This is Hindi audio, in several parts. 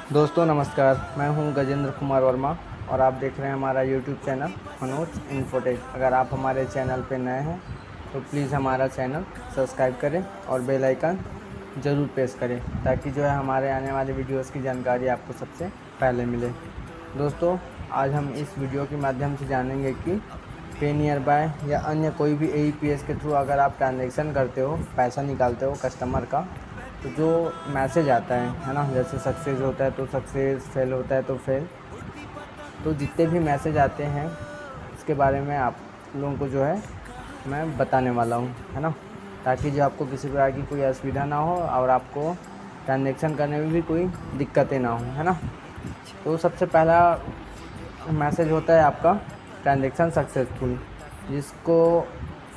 दोस्तों नमस्कार, मैं हूं गजेंद्र कुमार वर्मा और आप देख रहे हैं हमारा यूट्यूब चैनल मनोज इन्फोटेक। अगर आप हमारे चैनल पे नए हैं तो प्लीज़ हमारा चैनल सब्सक्राइब करें और बेल आइकन ज़रूर प्रेस करें ताकि जो है हमारे आने वाले वीडियोस की जानकारी आपको सबसे पहले मिले। दोस्तों आज हम इस वीडियो के माध्यम से जानेंगे कि पे नियर बाय या अन्य कोई भी AEPS के थ्रू अगर आप ट्रांजैक्शन करते हो, पैसा निकालते हो कस्टमर का, तो जो मैसेज आता है ना, जैसे सक्सेस होता है तो सक्सेस, फेल होता है तो फेल, तो जितने भी मैसेज आते हैं उसके बारे में आप लोगों को जो है मैं बताने वाला हूँ, है ना, ताकि जो आपको किसी प्रकार की कोई असुविधा ना हो और आपको ट्रांजैक्शन करने में भी कोई दिक्कतें ना हो, है ना। तो सबसे पहला मैसेज होता है आपका ट्रांजैक्शन सक्सेसफुल, जिसको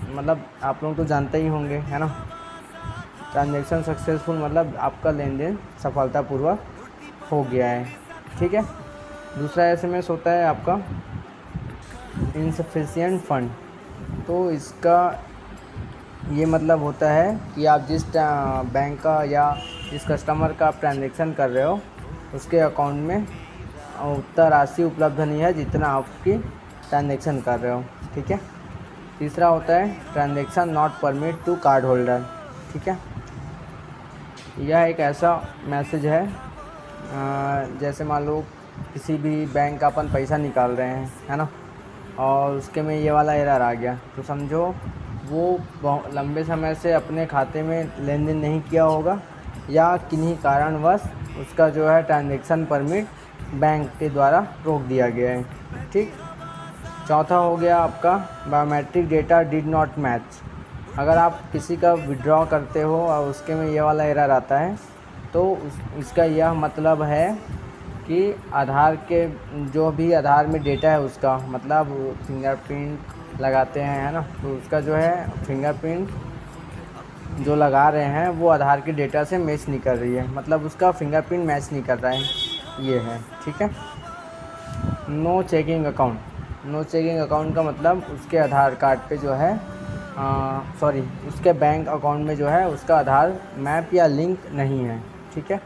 मतलब आप लोग तो जानते ही होंगे, है ना। ट्रांजैक्शन सक्सेसफुल मतलब आपका लेन देन सफलतापूर्वक हो गया है, ठीक है। दूसरा SMS होता है आपका इनसफिशिएंट फंड। तो इसका ये मतलब होता है कि आप जिस बैंक का या जिस कस्टमर का आप ट्रांजैक्शन कर रहे हो उसके अकाउंट में उतना राशि उपलब्ध नहीं है जितना आपकी ट्रांजैक्शन कर रहे हो, ठीक है। तीसरा होता है transaction not permit to card holder, ठीक है। यह एक ऐसा मैसेज है जैसे मान लो किसी भी बैंक का अपन पैसा निकाल रहे हैं, है ना, और उसके में ये वाला एरर आ गया, तो समझो वो बहुत लंबे समय से अपने खाते में लेन देन नहीं किया होगा या किन्हीं कारणवश उसका जो है ट्रांजैक्शन परमिट बैंक के द्वारा रोक दिया गया है, ठीक। चौथा हो गया आपका biometric data did not match. अगर आप किसी का विड्रॉ करते हो और उसके में ये वाला एरर आता है तो इसका यह मतलब है कि आधार के जो भी आधार में डेटा है उसका मतलब फिंगरप्रिंट लगाते हैं, है ना, तो उसका जो है फिंगरप्रिंट जो लगा रहे हैं वो आधार के डेटा से मैच नहीं कर रही है, मतलब उसका फिंगरप्रिंट मैच नहीं कर रहा है, ये है, ठीक है। No checking account. No checking account का मतलब उसके आधार कार्ड पे जो है उसके बैंक अकाउंट में जो है उसका आधार मैप या लिंक नहीं है, ठीक है।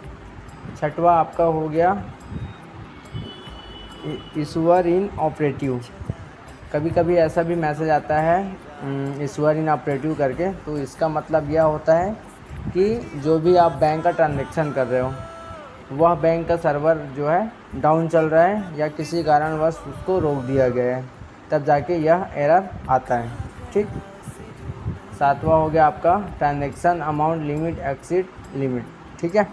छठवा आपका हो गया इशूअर इन ऑपरेटिव। कभी कभी ऐसा भी मैसेज आता है इशूअर इन ऑपरेटिव करके, तो इसका मतलब यह होता है कि जो भी आप बैंक का ट्रांजैक्शन कर रहे हो वह बैंक का सर्वर जो है डाउन चल रहा है या किसी कारणवश उसको रोक दिया गया है, तब जाके यह एरर आता है, ठीक। सातवां हो गया आपका transaction amount limit exceed limit, ठीक है।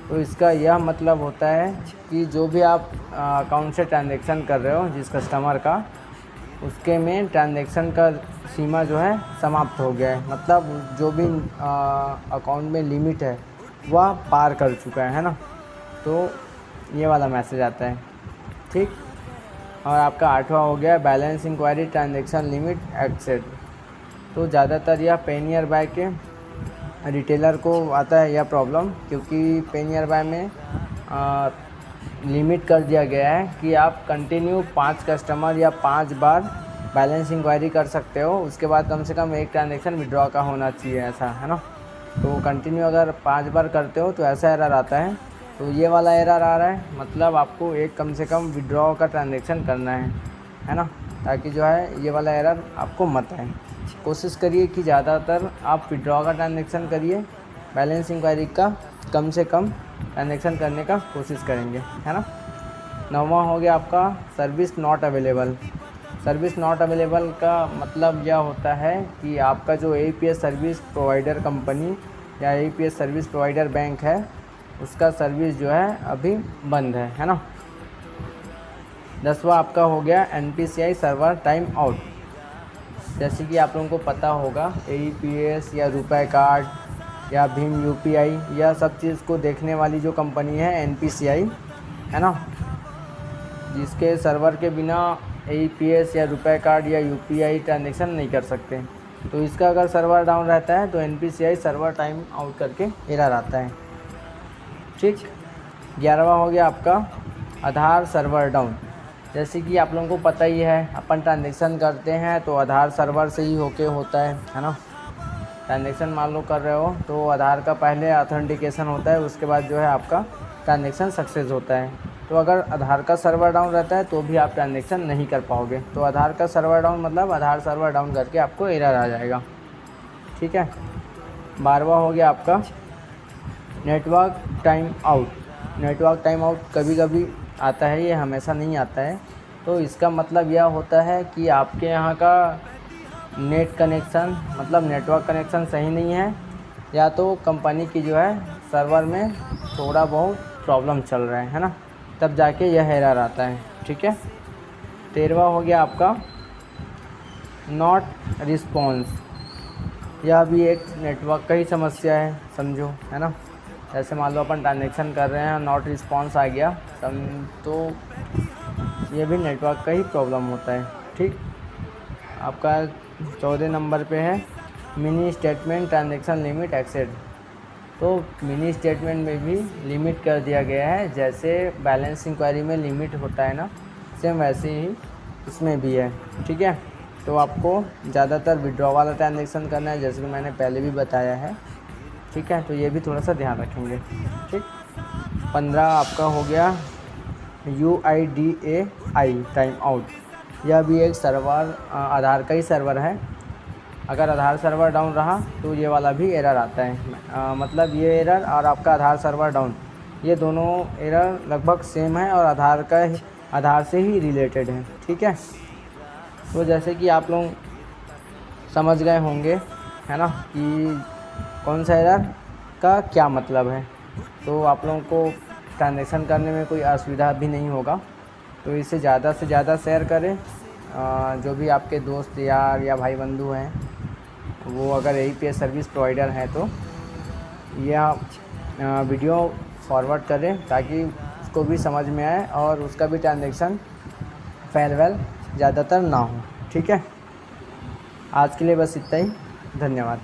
तो इसका यह मतलब होता है कि जो भी आप अकाउंट से ट्रांजैक्शन कर रहे हो जिस कस्टमर का, उसके में ट्रांजैक्शन का सीमा जो है समाप्त हो गया है, मतलब जो भी अकाउंट में लिमिट है वह पार कर चुका है ना, तो ये वाला मैसेज आता है, ठीक। और आपका आठवां हो गया balance enquiry transaction limit exceed. तो ज़्यादातर यह पे नियर बाय के रिटेलर को आता है यह प्रॉब्लम, क्योंकि पे नियर बाय में लिमिट कर दिया गया है कि आप कंटिन्यू 5 कस्टमर या 5 बार बैलेंस इंक्वायरी कर सकते हो, उसके बाद कम से कम एक ट्रांजैक्शन विड्रॉ का होना चाहिए, ऐसा है ना। तो कंटिन्यू अगर 5 बार करते हो तो ऐसा एरर आता है, तो ये वाला एरर आ रहा है, मतलब आपको एक कम से कम विड्रॉ का ट्रांजैक्शन करना है ना, ताकि जो है ये वाला एरर आपको मत आए। कोशिश करिए कि ज़्यादातर आप विड्रॉ का ट्रांजैक्शन करिए, बैलेंस इंक्वायरी का कम से कम ट्रांजैक्शन करने का कोशिश करेंगे, है ना। नौवां हो गया आपका service not available. Service not available का मतलब यह होता है कि आपका जो AEPS सर्विस प्रोवाइडर कंपनी या AEPS सर्विस प्रोवाइडर बैंक है उसका सर्विस जो है अभी बंद है ना। 10वां आपका हो गया NPCI सर्वर टाइम आउट। जैसे कि आप लोगों को पता होगा AEPS या रुपए कार्ड या भीम UPI या सब चीज़ को देखने वाली जो कंपनी है NPCI, है ना, जिसके सर्वर के बिना AEPS या रुपए कार्ड या UPI ट्रांजैक्शन नहीं कर सकते। तो इसका अगर सर्वर डाउन रहता है तो NPCI सर्वर टाइम आउट करके एरर आता है, ठीक। 11वां हो गया आपका आधार सर्वर डाउन। जैसे कि आप लोगों को पता ही है अपन ट्रांजैक्शन करते हैं तो आधार सर्वर से ही होके होता है ना। ट्रांजैक्शन मान लो कर रहे हो तो आधार का पहले ऑथेंटिकेशन होता है, उसके बाद जो है आपका ट्रांजेक्शन सक्सेस होता है। तो अगर आधार का सर्वर डाउन रहता है तो भी आप ट्रांजेक्शन नहीं कर पाओगे। तो आधार का सर्वर डाउन मतलब आधार सर्वर डाउन करके आपको एरर आ जाएगा। ठीक है। 12वां हो गया आपका network time out. Network time out कभी कभी आता है, ये हमेशा नहीं आता है। तो इसका मतलब यह होता है कि आपके यहाँ का नेट कनेक्शन मतलब नेटवर्क कनेक्शन सही नहीं है, या तो कंपनी की जो है सर्वर में थोड़ा बहुत प्रॉब्लम चल रहा है ना, तब जाके यह एरर आता है। ठीक है। 13वां हो गया आपका नॉट रिस्पॉन्स। यह भी एक नेटवर्क का ही समस्या है, समझो, है ना। जैसे मान लो अपन ट्रांजेक्शन कर रहे हैं, नॉट रिस्पॉन्स आ गया तो ये भी नेटवर्क का ही प्रॉब्लम होता है। ठीक। आपका 14 नंबर पे है mini statement transaction limit exceed. तो मिनी स्टेटमेंट में भी लिमिट कर दिया गया है, जैसे बैलेंस इंक्वायरी में लिमिट होता है ना, सेम वैसे ही इसमें भी है। ठीक है। तो आपको ज़्यादातर विड्रॉ वाला ट्रांजेक्शन करना है, जैसे कि मैंने पहले भी बताया है। ठीक है। तो ये भी थोड़ा सा ध्यान रखेंगे। ठीक। 15 आपका हो गया UIDAI टाइम आउट। यह भी एक सर्वर आधार का ही सर्वर है। अगर आधार सर्वर डाउन रहा तो ये वाला भी एरर आता है। मतलब ये एरर और आपका आधार सर्वर डाउन, ये दोनों एरर लगभग सेम है और आधार से ही रिलेटेड है। ठीक है। तो जैसे कि आप लोग समझ गए होंगे, है ना, कि कौन सा एरर का क्या मतलब है, तो आप लोगों को ट्रांजेक्शन करने में कोई असुविधा भी नहीं होगा। तो इसे ज़्यादा से ज़्यादा शेयर करें। जो भी आपके दोस्त यार या भाई बंधु हैं, वो अगर APS सर्विस प्रोवाइडर हैं तो यह वीडियो फॉरवर्ड करें, ताकि उसको भी समझ में आए और उसका भी ट्रांजेक्शन फेयरवेल ज़्यादातर ना हो। ठीक है। आज के लिए बस इतना ही। धन्यवाद।